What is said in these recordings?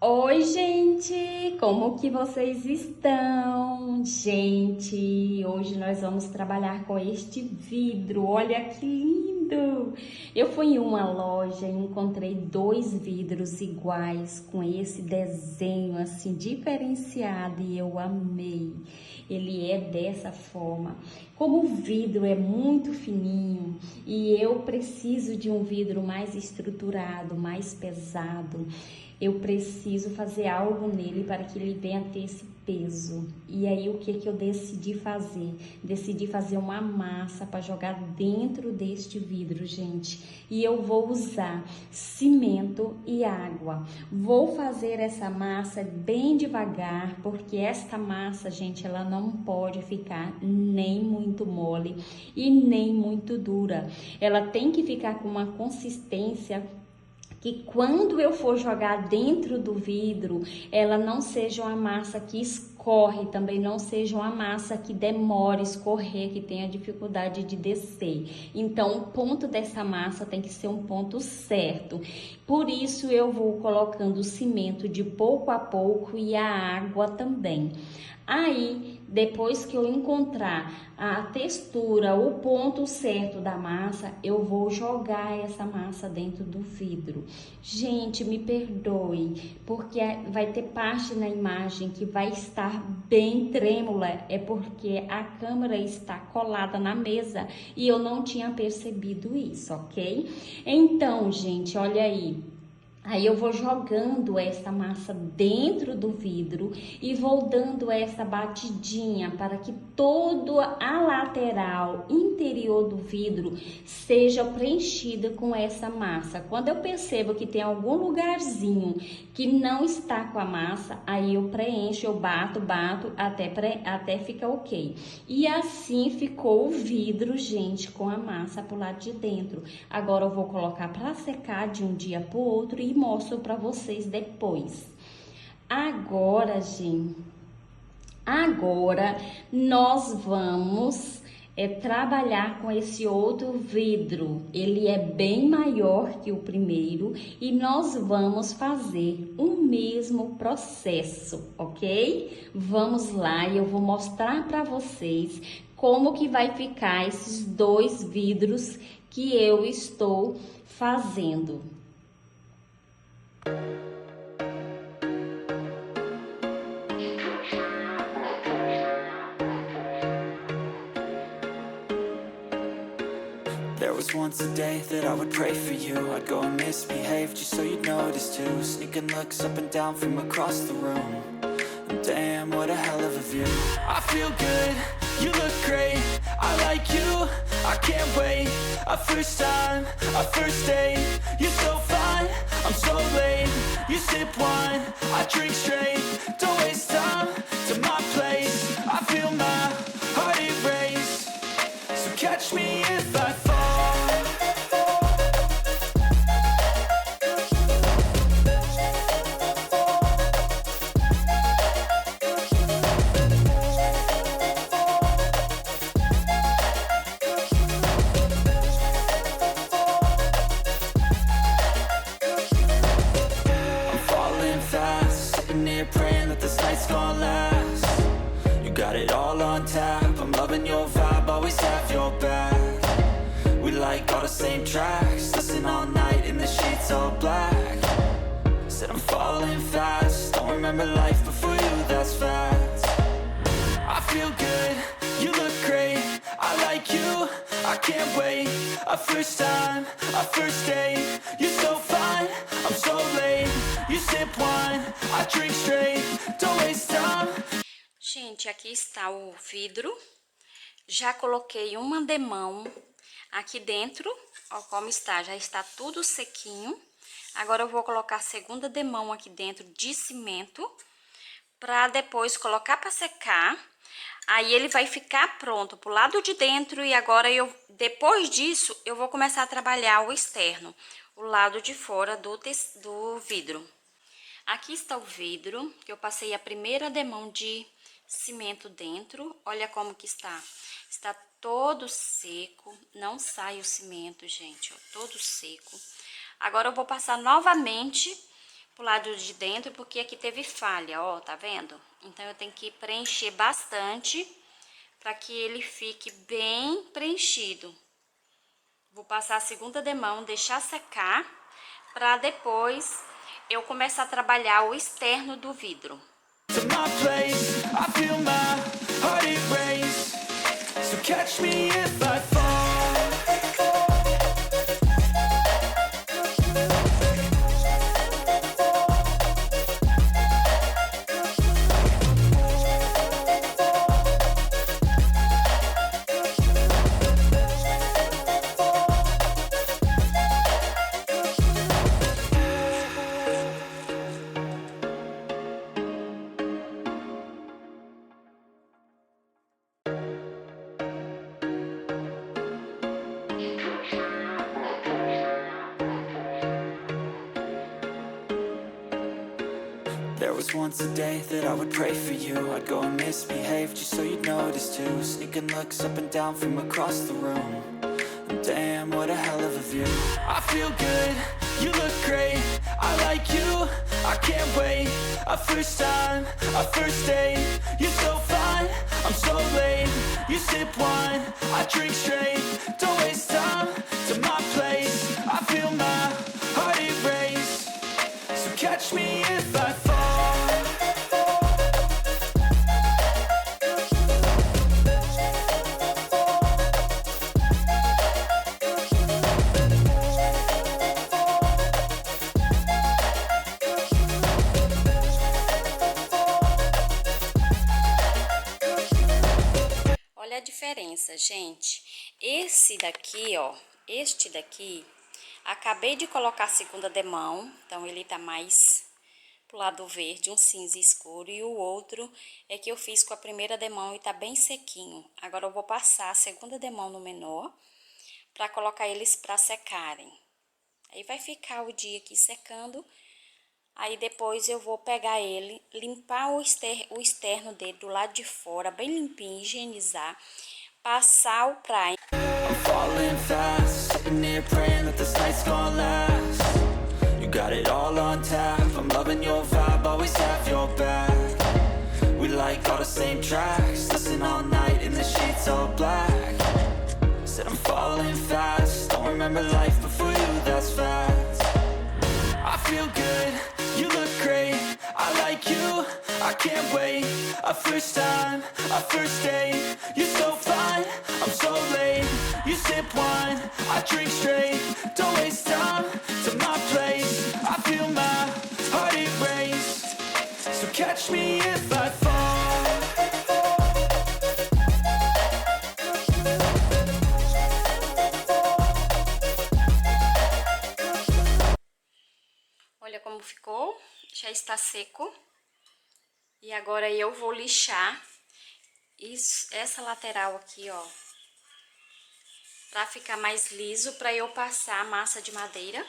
Oi, gente! Como que vocês estão? Gente, hoje nós vamos trabalhar com este vidro. Olha que lindo! Eu fui em uma loja e encontrei dois vidros iguais com esse desenho assim diferenciado e eu amei. Ele é dessa forma. Como o vidro é muito fininho e eu preciso de um vidro mais estruturado, mais pesado, eu preciso fazer algo nele para que ele venha ter esse peso. E aí o que eu decidi fazer? Decidi fazer uma massa para jogar dentro deste vidro, gente. E eu vou usar cimento e água. Vou fazer essa massa bem devagar, porque esta massa, gente, ela não pode ficar nem muito mole e nem muito dura. Ela tem que ficar com uma consistência que quando eu for jogar dentro do vidro, ela não seja uma massa que escorre, também não seja uma massa que demore a escorrer, que tenha dificuldade de descer. Então, o ponto dessa massa tem que ser um ponto certo. Por isso, eu vou colocando o cimento de pouco a pouco e a água também. Aí, depois que eu encontrar a textura, o ponto certo da massa, eu vou jogar essa massa dentro do vidro. Gente, me perdoe, porque vai ter parte na imagem que vai estar bem trêmula, é porque a câmera está colada na mesa e eu não tinha percebido isso, ok? Então, gente, olha aí. Aí eu vou jogando essa massa dentro do vidro e vou dando essa batidinha para que toda a lateral interior do vidro seja preenchida com essa massa. Quando eu percebo que tem algum lugarzinho que não está com a massa, aí eu preencho, eu bato até ficar ok. E assim ficou o vidro, gente, com a massa pro lado de dentro. Agora eu vou colocar para secar de um dia pro outro e mostro para vocês depois. Agora, gente, nós vamos trabalhar com esse outro vidro. Ele é bem maior que o primeiro e nós vamos fazer o mesmo processo, ok? Vamos lá e eu vou mostrar para vocês como que vai ficar esses dois vidros que eu estou fazendo. There was once a day that I would pray for you. I'd go and misbehave just so you'd notice too. Sneaking looks up and down from across the room. And damn, what a hell of a view. I feel good, you look great. I like you, I can't wait. A first time, a first date. You're so fine, I'm so late. You sip wine, I drink straight. Don't waste time to my place. I feel my heart erase. So catch me if I fall. Praying that this night's gonna last. You got it all on tap. I'm loving your vibe, always have your back. We like all the same tracks. Listen all night in the sheets all black. Said I'm falling fast. Don't remember life before you, that's facts. I feel good, you look great. I like you, I can't wait. A first time, a first date. You're so fine, I'm so late. You sip wine, I drink straight. Don't waste time. Gente, aqui está o vidro. Já coloquei uma demão aqui dentro. Ó como está, já está tudo sequinho. Agora eu vou colocar a segunda demão aqui dentro de cimento para depois colocar para secar. Aí ele vai ficar pronto pro lado de dentro e agora depois disso eu vou começar a trabalhar o externo, o lado de fora do vidro. Aqui está o vidro, que eu passei a primeira demão de cimento dentro. Olha como que está. Está todo seco, não sai o cimento, gente, ó, todo seco. Agora eu vou passar novamente pro lado de dentro, porque aqui teve falha, ó, tá vendo? Então eu tenho que preencher bastante para que ele fique bem preenchido. Vou passar a segunda demão, deixar secar, para depois eu começar a trabalhar o externo do vidro. There was once a day that I would pray for you. I'd go and misbehave just so you'd notice too. Sneaking looks up and down from across the room. And damn, what a hell of a view. I feel good, you look great. I like you, I can't wait. A first time, a first date. You're so fine, I'm so late. You sip wine, I drink straight. Don't waste time to my place. I feel my heart erase. So catch me if I fall. Olha a diferença, gente. Esse daqui, ó, este daqui, acabei de colocar a segunda demão, então ele tá mais pro lado verde, um cinza escuro, e o outro é que eu fiz com a primeira demão e tá bem sequinho. Agora eu vou passar a segunda demão no menor para colocar eles para secarem. Aí vai ficar o dia aqui secando. Aí depois eu vou pegar ele, limpar o externo dele do lado de fora, bem limpinho, higienizar, passar o primer. I'm falling fast, sitting here praying that this night's gonna last. You got it all on tap, I'm loving your vibe, always have your back. We like all the same tracks, listen all night in the sheets all black. Said I'm falling fast, don't remember life before you, that's fact. I feel good, you look great, I like you, I can't wait. A first time, a first date. You're so fine, I'm so late. You sip wine, I drink straight. Don't waste time to my place. I feel my heart erase. So catch me if I fall. Olha como ficou, já está seco. E agora eu vou lixar essa lateral aqui, ó, pra ficar mais liso, pra eu passar a massa de madeira.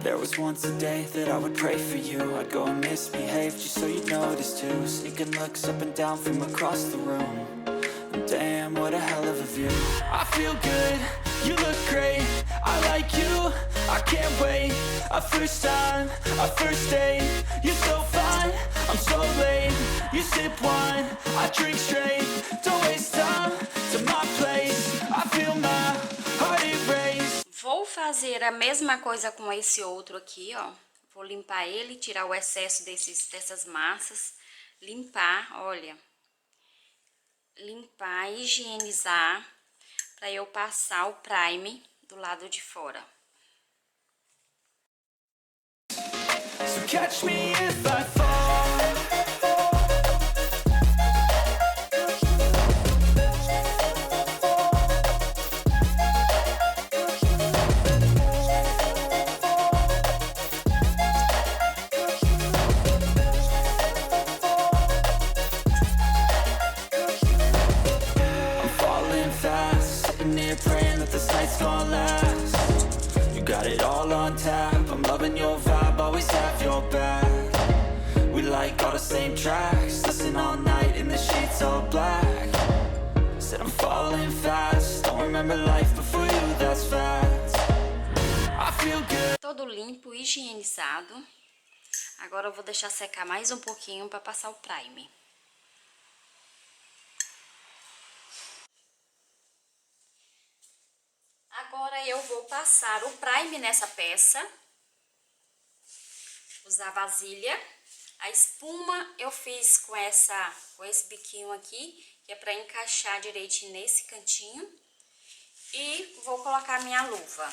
There was once a day that I would pray for you. I'd go and misbehave just so you'd notice too. Sneaking looks up and down from across the room. And damn, what a hell of a view. I feel good, you look great, I like you, I can't wait. A first time, a first date. You're so fine, I'm so late. You sip wine, I drink straight. Don't waste time to my place. I feel my heart erase. Vou fazer a mesma coisa com esse outro aqui, ó. Vou limpar ele, tirar o excesso dessas massas. Limpar, olha. Limpar, higienizar, para eu passar o primer do lado de fora. So catch me if I fall. tap. I'm loving your vibe, always have your back. We like all the same tracks, listen all night in the sheets all black. Said I'm falling fast, don't remember life before you, that's fact. I feel good. Todo limpo, higienizado. Agora eu vou deixar secar mais um pouquinho para passar o primer. Agora eu vou passar o primer nessa peça. Usar vasilha. A espuma eu fiz com esse biquinho aqui, que é para encaixar direitinho nesse cantinho. E vou colocar minha luva.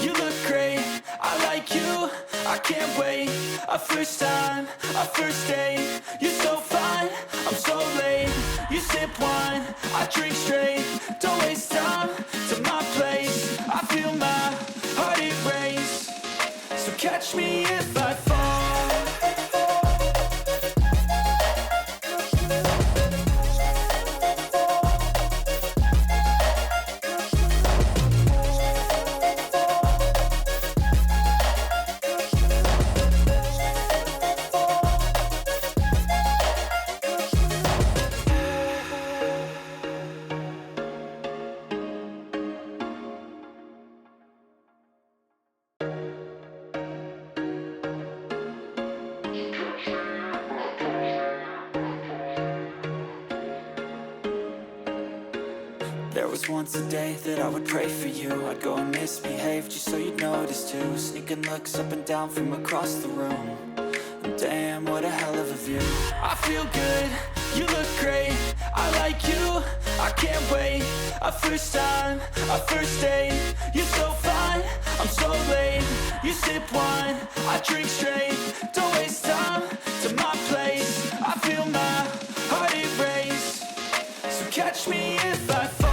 You look great, I like you, I can't wait. A first time, a first date. You're so fine, I'm so late. You sip wine, I drink straight. Don't waste time to my place. I feel my heart erase. So catch me if I fall. There was once a day that I would pray for you. I'd go and misbehave just so you'd notice too. Sneaking looks up and down from across the room. And damn, what a hell of a view. I feel good, you look great. I like you, I can't wait. A first time, a first date. You're so fine, I'm so late. You sip wine, I drink straight. Don't waste time to my place. I feel my heart erase. So catch me if I fall.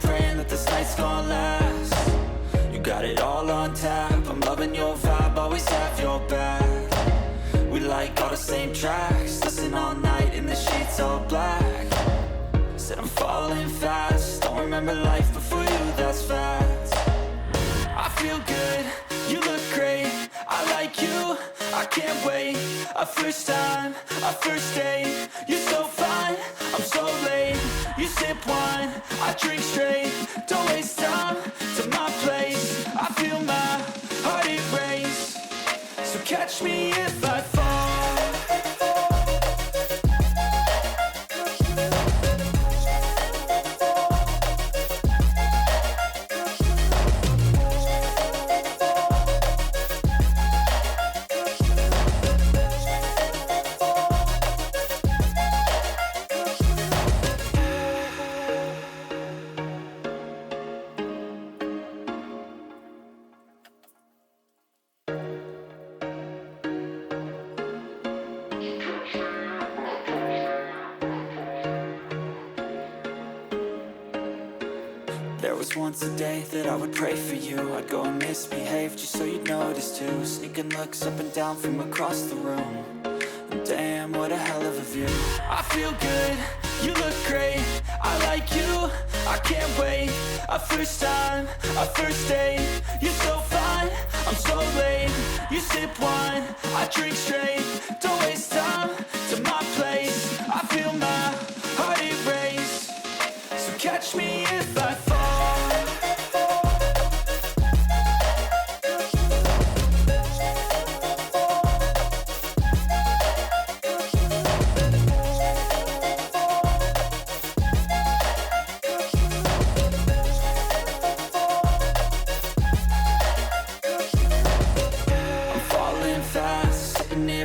Praying that this night's gonna last. You got it all on tap. I'm loving your vibe, always have your back. We like all the same tracks, listen all night in the sheets all black. Said I'm falling fast, don't remember life before you, that's fact. I feel good, you look great. I like you, I can't wait. A first time, a first date. You're so fine, I'm so late. You sip wine, I drink straight. Don't waste time to my place. I feel my heart erase. So catch me if I fall. There was once a day that I would pray for you. I'd go and misbehave just so you'd notice too. Sneaking looks up and down from across the room. And damn, what a hell of a view. I feel good, you look great. I like you, I can't wait. A first time, a first date. You're so fine, I'm so late. You sip wine, I drink straight. Don't waste time to my place. I feel my heart erase. So catch me if I fall.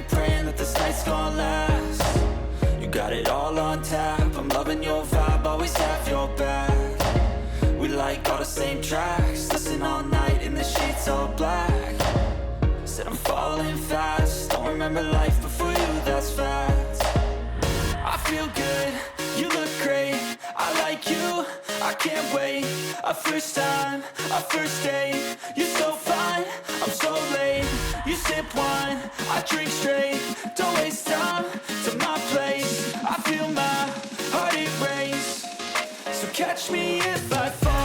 Praying that this night's gonna last. You got it all on tap. I'm loving your vibe, always have your back. We like all the same tracks, listen all night in the sheets all black. Said I'm falling fast, don't remember life before you, that's fact. I feel good, you look great, I like you, I can't wait. A first time, a first date. You're so fine, I'm so late. You sip wine, I drink straight. Don't waste time to my place. I feel my heart erase. So catch me if I fall.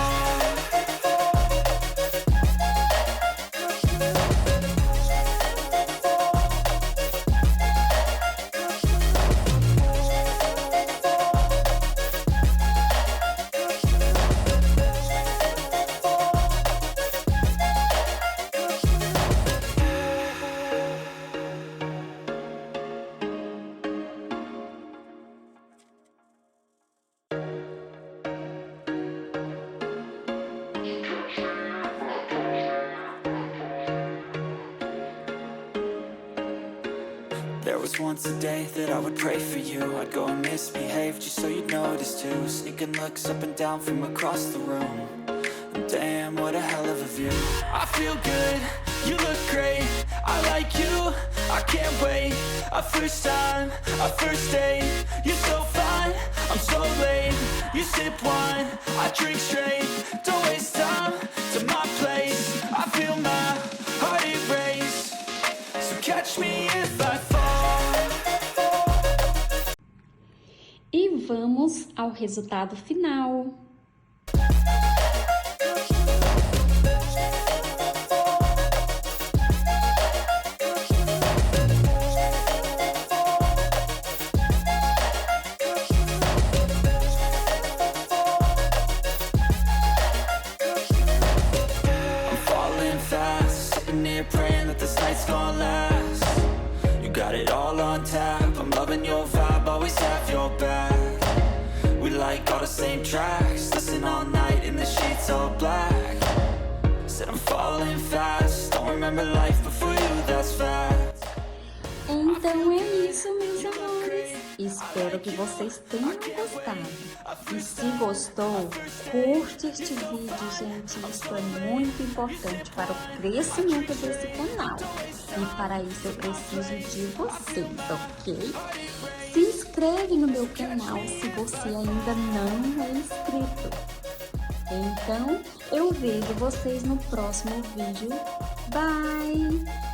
There was once a day that I would pray for you. I'd go and misbehave just so you'd notice too. Sneaking looks up and down from across the room. And damn, what a hell of a view. I feel good, you look great. I like you, I can't wait. A first time, a first date. You're so fine, I'm so late. You sip wine, I drink straight. Don't waste time to my place. I feel my heart erase. So catch me if I fall. E vamos ao resultado final. I'm falling fast, sitting here praying that this night's gonna last. You got it all on tap, I'm loving your vibe, always have your back. We like all the same tracks, listen all night in the sheets all black. Said I'm falling fast, don't remember life before you, that's fact. Então é isso, meus amores. Espero que vocês tenham gostado. E se gostou, curte este vídeo, gente. Isso é muito importante para o crescimento desse canal. E para isso eu preciso de vocês, ok? Se inscreve no meu canal se você ainda não é inscrito. Então, eu vejo vocês no próximo vídeo. Bye!